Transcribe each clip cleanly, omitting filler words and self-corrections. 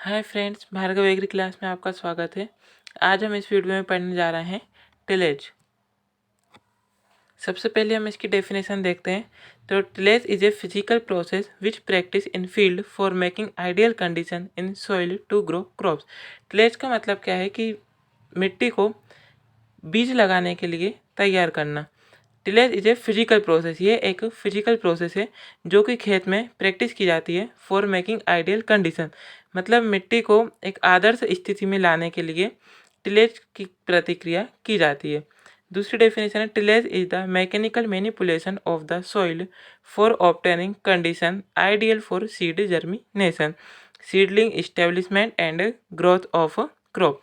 हाय friends, Bhargav agri class में आपका स्वागत है। आज हम इस वीडियो में पढ़ने जा रहे हैं टिलेज। सबसे पहले हम इसकी डेफिनेशन देखते हैं। तो tillage is a physical process which practice in field for making ideal condition in soil to grow crops. Tillage का मतलब क्या है कि मिट्टी को बीज लगाने के लिए तैयार करना। Tillage is a physical process, ये एक फिजिकल प्रोसेस है जो कि खेत में प्रैक्टिस की जाती है फॉर मेकिंग आइडियल कंडीशन। मतलब मिट्टी को एक आदर्श स्थिति में लाने के लिए टिलेज की प्रतिक्रिया की जाती है। दूसरी डेफिनेशन है, tillage is the mechanical manipulation of the soil for obtaining condition ideal for seed germination, seedling establishment and growth of crop.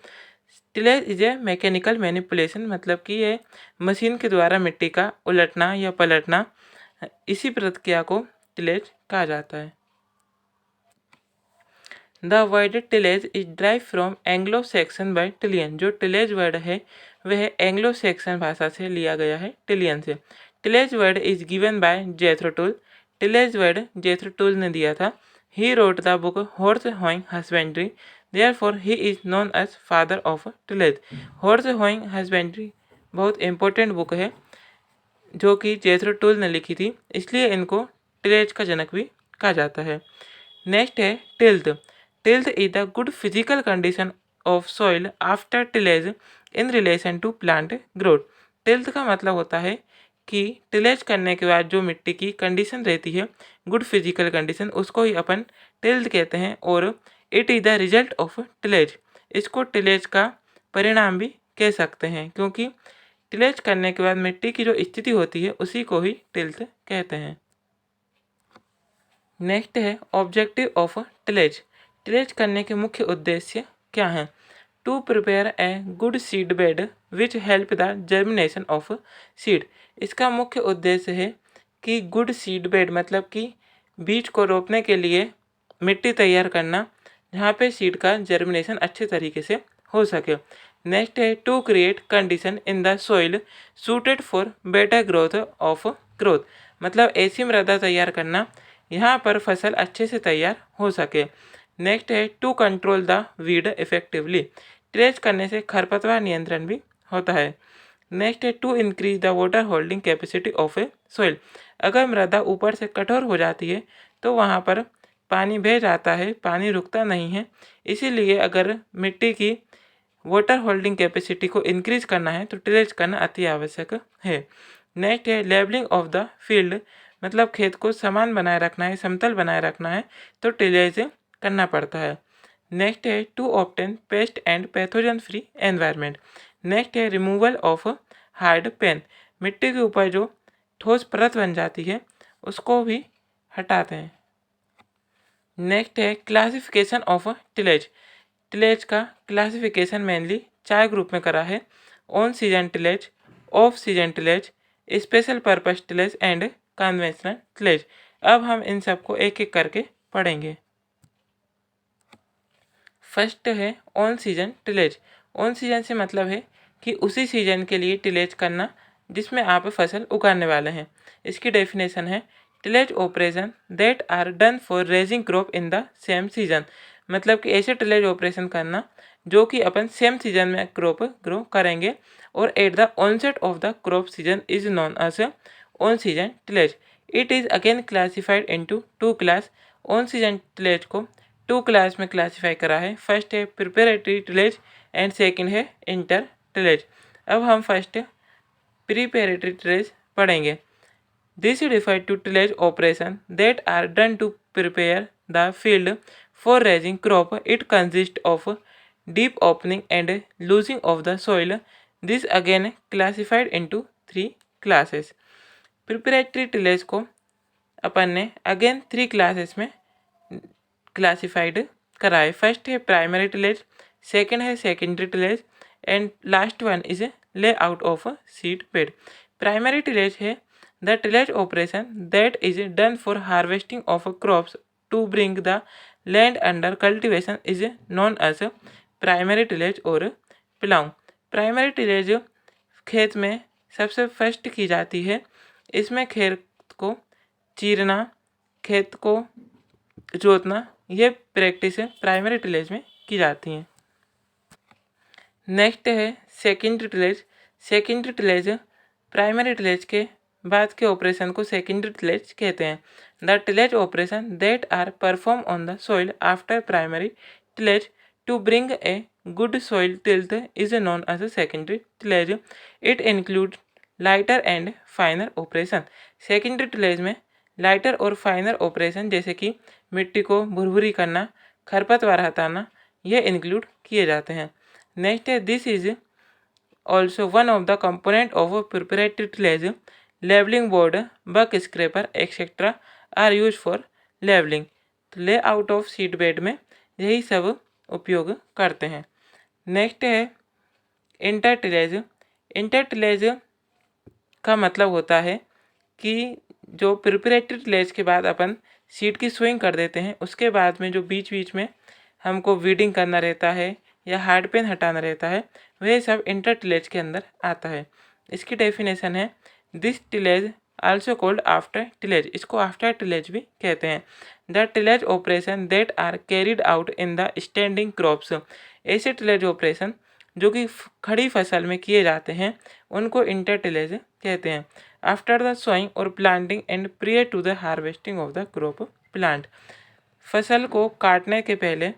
Tillage is A mechanical manipulation मतलब कि ये मशीन के द्वारा मिट्टी का उलटना या पलटना, इसी प्रक्रिया को टिलेज कहा जाता है। The word tillage is drive from Anglo Saxon by tilian. जो टिलेज वर्ड है वह एंग्लो सेक्सन भाषा से लिया गया है, टिलियन से। Tillage word is given by Jethro Tull. Tillage word Jethro Tull ने दिया था। He wrote the book horse hoeing husbandry, therefore he is known as father of tillage. Horse hoeing husbandry बहुत इंपॉर्टेंट बुक है जो कि Jethro Tull ने लिखी थी, इसलिए इनको टिलेज का जनक भी कहा जाता है। नेक्स्ट है tilth. Tilth is the good physical condition of soil after tillage in relation to plant growth. Tilth का मतलब होता है कि टिलेज करने के बाद जो मिट्टी की कंडीशन रहती है, गुड फिजिकल कंडीशन, उसको ही अपन टिल्थ कहते हैं और it is the result of tillage. इसको टिलेज का परिणाम भी कह सकते हैं क्योंकि टिलेज करने के बाद मिट्टी की जो स्थिति होती है उसी को ही टिल्थ कहते हैं। नेक्स्ट है ऑब्जेक्टिव ऑफ टिलेज। टिलेज करने के मुख्य उद्देश्य क्या हैं? To prepare a good seed bed which help the germination of seed. इसका मुख्य उद्देश्य है कि गुड सीड बेड मतलब कि बीज को रोपने के लिए मिट्टी तैयार करना, जहाँ पे सीड का जर्मिनेशन अच्छे तरीके से हो सके। नेक्स्ट है to create condition in the soil suited for better growth of growth, मतलब ऐसी मृदा तैयार करना यहाँ पर फसल अच्छे से तैयार हो सके। नेक्स्ट है to control the weed effectively. Tillage करने से खरपतवार नियंत्रण भी होता है। नेक्स्ट है to increase the water holding capacity of a soil. अगर मृदा ऊपर से कठोर हो जाती है तो वहाँ पर पानी बह जाता है, पानी रुकता नहीं है, इसीलिए अगर मिट्टी की वाटर होल्डिंग कैपेसिटी को इंक्रीज करना है तो टिलेज करना अति आवश्यक है। नेक्स्ट है लेवलिंग ऑफ द फील्ड, मतलब खेत को समान बनाए रखना है, समतल बनाए रखना है तो टिलेज करना पड़ता है। नेक्स्ट है to obtain pest and pathogen free environment. Next है रिमूवल ऑफ हार्ड पेन, मिट्टी के ऊपर जो ठोस परत बन जाती है उसको भी हटाते हैं। नेक्स्ट है क्लासिफिकेशन ऑफ टिलेज। टिलेज का क्लासिफिकेशन मेनली 4 ग्रुप में करा है: on season tillage, off season tillage, special purpose tillage and conventional tillage. अब हम इन सबको एक एक करके पढ़ेंगे। फर्स्ट है on season tillage. On season से मतलब है कि उसी सीजन के लिए टिलेज करना जिसमें आप फसल उगाने वाले हैं। इसकी डेफिनेशन है tillage operation that are done for raising crop in the same season, मतलब कि ऐसे टिलेज ऑपरेशन करना जो कि अपन सेम सीजन में क्रॉप ग्रो करेंगे और at the onset of the crop season is known as on season tillage. It is again classified into 2 class. On season tillage को 2 क्लास में क्लासीफाई करा है। फर्स्ट है प्रिपरेटरी टिलेज एंड सेकंड है inter tillage. अब हम first preparatory tillage पढ़ेंगे। This refer to tillage operation that are done to prepare the field for raising crop. It consist of deep opening and loosing of the soil. This again classified into 3 classes. Preparatory tillage को अपन ने again 3 classes में classified कराए। First है primary tillage, second है secondary tillage and last one is layout of seed bed. Primary tillage है the tillage operation that is done for harvesting of crops to bring the land under cultivation is known as primary tillage और ploughing. Primary tillage खेत में सबसे first की जाती है। इसमें खेत को चीरना, खेत को जोतना ये प्रैक्टिस प्राइमरी टिलेज में की जाती हैं। नेक्स्ट है secondary tillage. Secondary tillage primary tillage के बाद के ऑपरेशन को सेकेंडरी टिलेज कहते हैं। The tillage operation that are perform on the soil after primary tillage to bring a good soil tilth is known as secondary tillage. It include lighter and finer operation. Secondary tillage में lighter और finer operation जैसे कि मिट्टी को भुरभुरी करना, खरपतवार हटाना, ये इंक्लूड किए जाते हैं। नेक्स्ट है this is also one of the component of preparatory tillage. Levelling board, buck scraper etcetera are use for levelling. Layout of seed bed में यही सब उपयोग करते हैं। नेक्स्ट है इंटर टिलेज। इंटर टिलेज का मतलब होता है कि जो प्रिपरेटरी टिलेज के बाद अपन सीड की सोइंग कर देते हैं, उसके बाद में जो बीच बीच में हमको वीडिंग करना रहता है या हार्ड पेन हटाना रहता है, वह सब इंटर टिलेज के अंदर आता है। इसकी डेफिनेशन है this tillage also called after tillage. इसको आफ्टर टिलेज भी कहते हैं। The tillage operation that are carried out in the standing crops. ऐसे टिलेज ऑपरेशन जो कि खड़ी फसल में किए जाते हैं उनको इंटर टिलेज कहते हैं। आफ्टर द सोइंग और planting and prior to the harvesting of the crop plant. फसल को काटने के पहले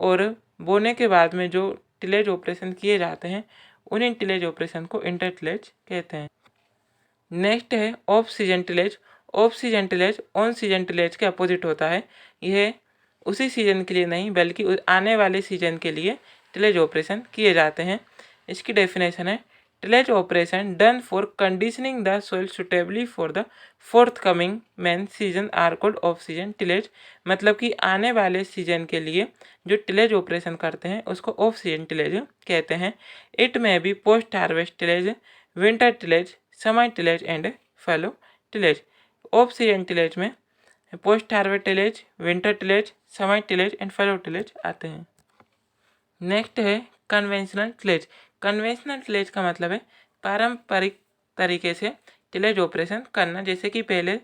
और बोने के बाद में जो टिलेज ऑपरेशन किए जाते हैं उन्हीं टिलेज ऑपरेशन को इंटर टिलेज कहते हैं। नेक्स्ट है of season tillage. Off season tillage on season tillage के अपोजिट होता है। यह उसी सीजन के लिए नहीं बल्कि आने वाले सीजन के लिए टिलेज ऑपरेशन किए जाते हैं। इसकी डेफिनेशन है tillage operation done for conditioning the soil suitably for the forthcoming main season are called off season tillage. मतलब कि आने वाले सीजन के लिए जो टिलेज ऑपरेशन करते हैं उसको ऑफ सीजन टिलेज कहते हैं। It may be post harvest tillage, winter tillage, summer tillage and fallow tillage. Off season tillage में post harvest tillage, winter tillage, summer tillage and fallow tillage आते हैं। Next है conventional tillage. Conventional tillage का मतलब है पारंपरिक तरीके से टिलेज ऑपरेशन करना। जैसे कि पहले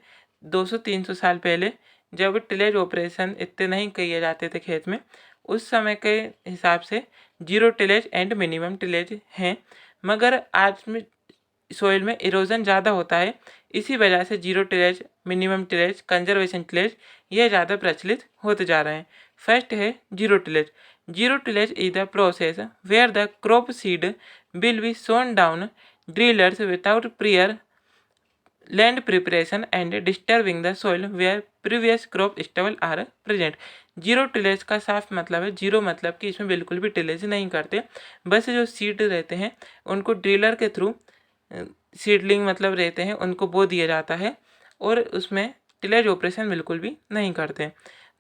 200-300 साल पहले जब टिलेज ऑपरेशन इतने नहीं किए जाते थे खेत में, उस समय के हिसाब से zero tillage and minimum tillage हैं। मगर आज में सोइल में इरोजन ज़्यादा होता है, इसी वजह से zero tillage, minimum tillage, conservation tillage ये ज़्यादा प्रचलित होते जा रहे हैं। फर्स्ट है zero tillage. Zero tillage is the process where the crop seed will be sown down drillers without prior land preparation and disturbing the soil where previous crop stubble are present। Zero tillage का साफ मतलब है, zero मतलब कि इसमें बिल्कुल भी tillage नहीं करते, बस जो सीड रहते हैं उनको ड्रिलर के थ्रू सीडलिंग मतलब रहते हैं उनको बो दिया जाता है और उसमें टिलेज ऑपरेशन बिल्कुल भी नहीं करते।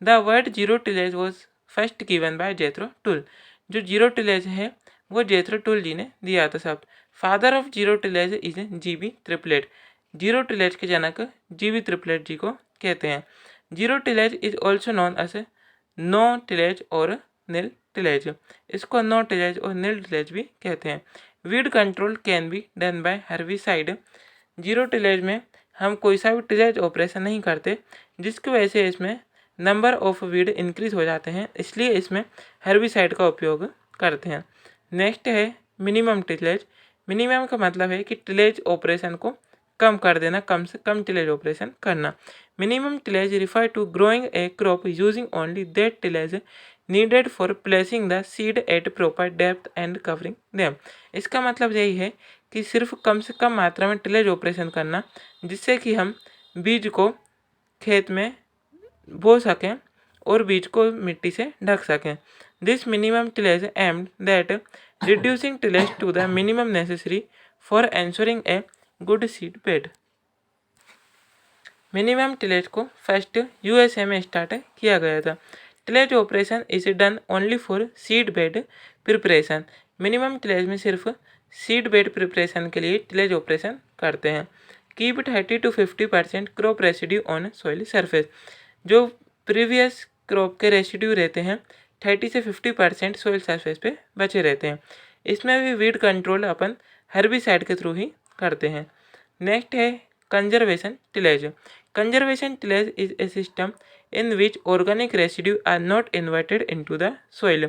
The word zero tillage was first given by Jethro Tull. जो जीरो टिलेज है वो जेथरो टूल जी ने दिया था शब्द। Father of zero tillage is G B Triplett. Zero tillage के जनक जीबी ट्रिपलेट जी को कहते हैं। Zero tillage is also known as no tillage और नील टिलेज। इसको नो टिलेज और नील टिलेज भी कहते हैं। Weed control can be done by herbicide. Zero tillage में हम कोई सा भी टिलेज ऑपरेशन नहीं करते, जिसकी वजह से इसमें नंबर ऑफ वीड इंक्रीज हो जाते हैं, इसलिए इसमें हर्बिसाइड का उपयोग करते हैं। नेक्स्ट है मिनिमम टिलेज। मिनिमम का मतलब है कि टिलेज ऑपरेशन को कम कर देना, कम से कम टिलेज ऑपरेशन करना। Minimum tillage refer to growing a crop using only that tillage needed for placing the seed at proper depth and covering them. इसका मतलब यही है कि सिर्फ कम से कम मात्रा में टिलेज ऑपरेशन करना, जिससे कि हम बीज को खेत में बो सकें और बीज को मिट्टी से ढक सकें। This minimum tillage aimed that reducing tillage to the minimum necessary for ensuring a good seed bed. Minimum tillage को फर्स्ट यूएसए में स्टार्ट किया गया था। Tillage operation is done only for seed bed preparation. Minimum tillage में सिर्फ seed bed preparation के लिए tillage operation करते हैं। Keep 30 to 50% crop residue on soil surface. जो प्रीवियस क्रॉप के रेसिड्यू रहते हैं 30 से 50% सॉइल सरफेस पे बचे रहते हैं। इसमें भी वीड कंट्रोल अपन हर्बिसाइड के थ्रू ही करते हैं। नेक्स्ट है conservation tillage. Conservation tillage is a system in which organic residue are not invited into the soil.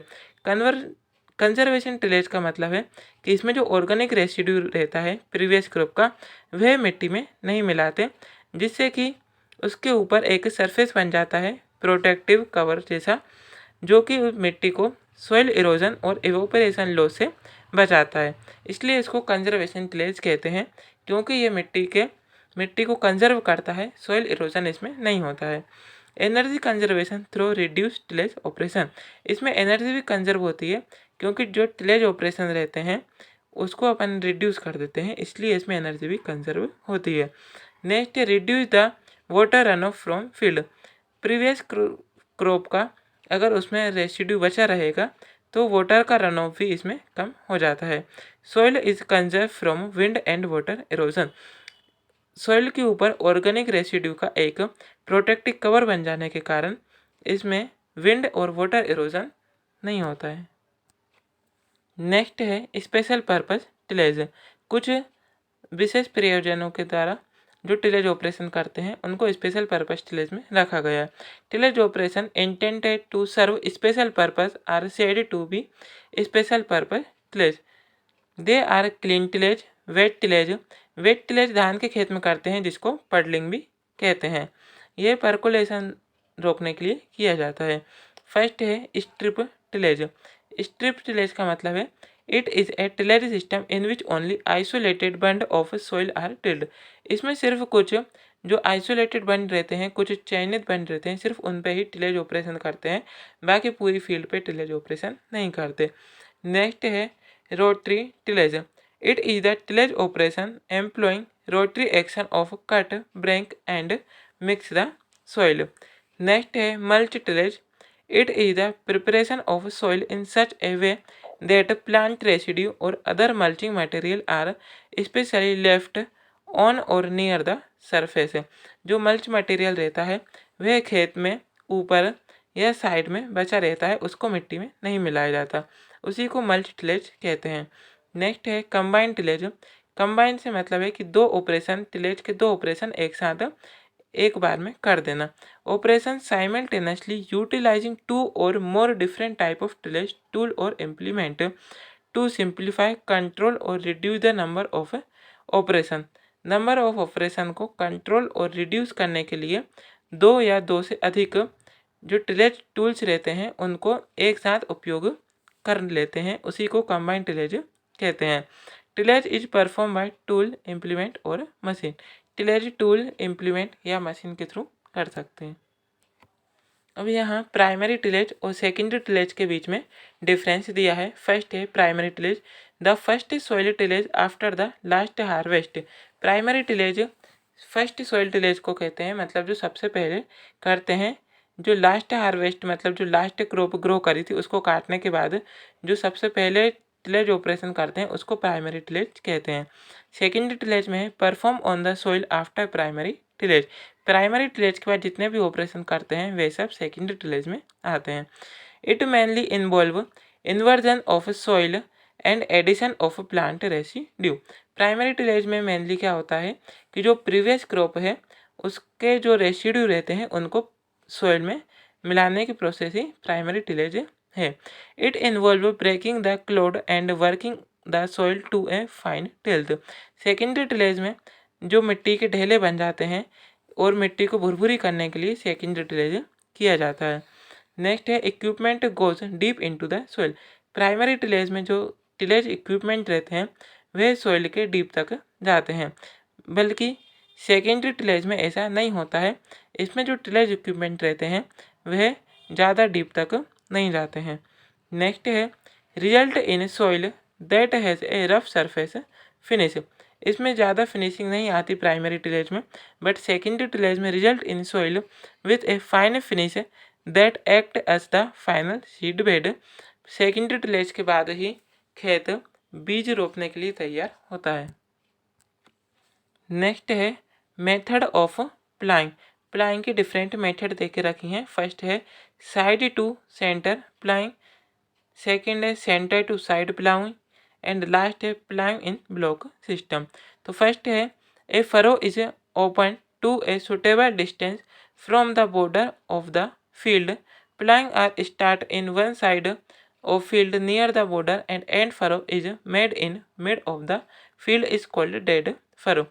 Conservation tillage का मतलब है कि इसमें जो ऑर्गेनिक रेसिड्यू रहता है प्रीवियस क्रॉप का वह मिट्टी में नहीं मिलाते, जिससे कि उसके ऊपर एक सरफेस बन जाता है प्रोटेक्टिव कवर जैसा, जो कि मिट्टी को सॉइल इरोजन और इवोपरेशन लॉस से बचाता है। इसलिए इसको कंजर्वेशन टिलेज कहते हैं, क्योंकि ये मिट्टी को कंजर्व करता है, सॉइल इरोजन इसमें नहीं होता है। Energy conservation through reduce tillage operation, इसमें एनर्जी भी कंजर्व होती है, क्योंकि जो टिलेज ऑपरेशन रहते हैं उसको अपन रिड्यूस कर देते हैं, इसलिए इसमें एनर्जी भी कंजर्व होती है। नेक्स्ट है reduce the water run of from field. Previous crop का अगर उसमें रेसिड्यू बचा रहेगा तो वाटर का रन ऑफ भी इसमें कम हो जाता है। Soil is conserve from wind and water erosion, soil के ऊपर ऑर्गेनिक रेसिड्यू का एक प्रोटेक्टिव कवर बन जाने के कारण इसमें विंड और वाटर इरोजन नहीं होता है। नेक्स्ट है स्पेशल पर्पस टिलेज। कुछ विशेष प्रयोजनों के द्वारा जो टिलेज ऑपरेशन करते हैं उनको स्पेशल पर्पस टिलेज में रखा गया है। Tillage operation intended to serve special purpose are said to be special purpose tillage. They are clean tillage, wet tillage. Wet tillage धान के खेत में करते हैं, जिसको पडलिंग भी कहते हैं। ये पर्कुलेशन रोकने के लिए किया जाता है। फर्स्ट है स्ट्रिप टिलेज। स्ट्रिप टिलेज का मतलब है it is a tillage system in which only isolated bund of soil are tilled. इसमें सिर्फ कुछ जो आइसोलेटेड बंड रहते हैं, कुछ चयनित बंड रहते हैं, सिर्फ उन पे ही टिलेज ऑपरेशन करते हैं, बाकी पूरी फील्ड पे टिलेज ऑपरेशन नहीं करते। नेक्स्ट है rotary tillage. It is the tillage operation employing rotary action of cut, break and mix the soil. Next है mulch tillage. It is the preparation of soil in such a way that plant residue or other mulching material are especially left on or near the surface। जो mulch material रहता है वह खेत में ऊपर या side में बचा रहता है, उसको मिट्टी में नहीं मिलाया जाता, उसी को मल्च टिलेज कहते हैं। नेक्स्ट है कंबाइंड टिलेज। कंबाइन से मतलब है कि टिलेज के दो ऑपरेशन एक साथ एक बार में कर देना। ऑपरेशन साइमल्टेनियसली यूटिलाइजिंग टू और more different type of tillage tool और इम्प्लीमेंट टू सिंप्लीफाई, कंट्रोल और reduce the number of operation. Number of operation को कंट्रोल और रिड्यूस करने के लिए दो या दो से अधिक जो टिलेज टूल्स रहते हैं उनको एक साथ उपयोग कर लेते हैं, उसी को कंबाइंड टिलेज कहते हैं। Tillage is perform by tool, implement और मशीन। टिलेज टूल, इम्प्लीमेंट या मशीन के थ्रू कर सकते हैं। अब यहाँ प्राइमरी टिलेज और सेकेंडरी टिलेज के बीच में डिफरेंस दिया है। फर्स्ट है primary tillage. The first soil tillage after the last harvest. Primary tillage first soil tillage को कहते हैं, मतलब जो सबसे पहले करते हैं, जो लास्ट हार्वेस्ट मतलब जो लास्ट क्रॉप ग्रो करी थी उसको काटने के बाद जो सबसे पहले टिलेज ऑपरेशन करते हैं उसको प्राइमरी टिलेज कहते हैं। सेकेंडरी टिलेज में है perform on the soil after primary tillage. Primary tillage के बाद जितने भी ऑपरेशन करते हैं वे सब सेकेंडरी टिलेज में आते हैं। It mainly involve inversion of soil and addition of plant residue. Primary tillage में मेनली क्या होता है कि जो प्रीवियस क्रॉप है उसके जो रेसिड्यू रहते हैं उनको सॉइल में मिलाने की प्रोसेस ही प्राइमरी टिलेज है। It involve breaking the clod and working the soil to a fine tilth. Secondary tillage में जो मिट्टी के ढेले बन जाते हैं और मिट्टी को भुरभुरी करने के लिए सेकेंडरी टिलेज किया जाता है। नेक्स्ट है equipment goes deep into the soil. Primary tillage में जो टिलेज इक्विपमेंट रहते हैं वे सॉइल के डीप तक जाते हैं, बल्कि सेकेंडरी टिलेज में ऐसा नहीं होता है। इसमें जो टिलेज इक्विपमेंट रहते हैं वह ज़्यादा डीप तक नहीं जाते हैं। नेक्स्ट है result in soil that has a rough surface finish. इसमें ज़्यादा फिनिशिंग नहीं आती प्राइमरी टिलेज में, बट सेकेंडरी टिलेज में result in soil with a fine finish that act as the final seed bed. Secondary tillage के बाद ही खेत बीज रोपने के लिए तैयार होता है। नेक्स्ट है मेथड ऑफ प्लाइंग। प्लाइंग की डिफरेंट मेथड दे के रखी हैं। फर्स्ट है side to centre ploughing, second है centre to side ploughing and last है प्लाइंग इन ब्लॉक सिस्टम। तो फर्स्ट है a furrow is open to a suitable distance from the border of the field. Ploughing are start in one side of field near the border and end furrow is made in mid of the field is called dead furrow.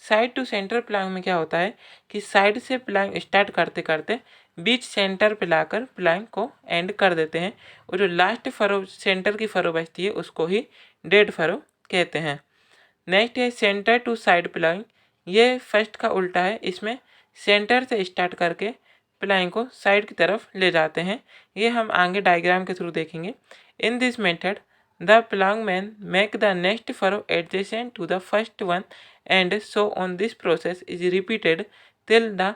Side to centre ploughing में क्या होता है कि side से प्लाइंग start करते करते बीच centre पे लाकर प्लाइंग को एंड कर देते हैं और जो लास्ट फरो सेंटर की फरो बचती है उसको ही डेड फरो कहते हैं। नेक्स्ट है सेंटर टू साइड प्लाइंग। ये फर्स्ट का उल्टा है, इसमें सेंटर से स्टार्ट करके प्लाइंग को साइड की तरफ ले जाते हैं। ये हम आगे डायग्राम के थ्रू देखेंगे। In this method the ploughing man make the next furrow adjacent to the first one and so on. This process is repeated till the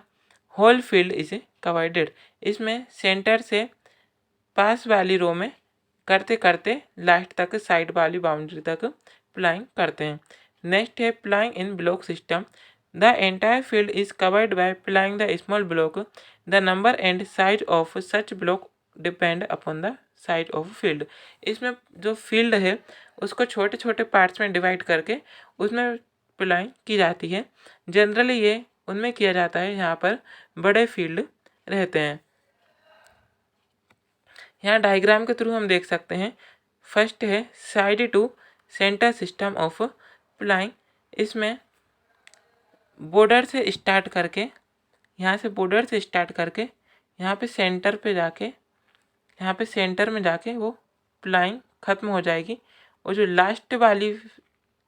whole field is covered. इसमें सेंटर से पास वाली रो में करते करते last तक side वाली boundary तक प्लाइंग करते हैं। नेक्स्ट है ploughing in block system. The entire field is covered by प्लाइंग the small block. The number and size of such block depend upon the size of field. इसमें जो फील्ड है उसको छोटे छोटे पार्ट्स में डिवाइड करके उसमें प्लाइंग की जाती है। जनरली ये उनमें किया जाता है यहाँ पर बड़े फील्ड रहते हैं। यहाँ डायग्राम के थ्रू हम देख सकते हैं। फर्स्ट है side to centre system of ploughing. इसमें बॉर्डर से स्टार्ट करके यहाँ से बॉर्डर से स्टार्ट करके यहाँ पे सेंटर पे जाके यहाँ पे सेंटर में जाके वो प्लाइंग ख़त्म हो जाएगी और जो लास्ट वाली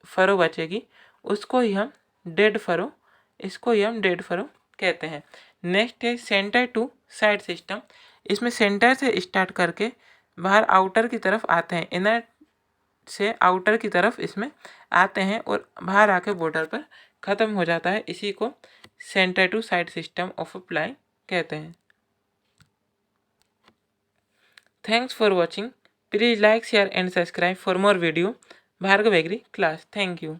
फरो बचेगी उसको ही हम डेड फरो कहते हैं। नेक्स्ट है सेंटर टू साइड सिस्टम। इसमें सेंटर से स्टार्ट करके बाहर आउटर की तरफ आते हैं, इनर से आउटर की तरफ इसमें आते हैं और बाहर आके बॉर्डर पर ख़त्म हो जाता है। इसी को centre to side system of ploughing कहते हैं। Thanks for watching. Please like share and subscribe for more video. Bhargav agri class. Thank you.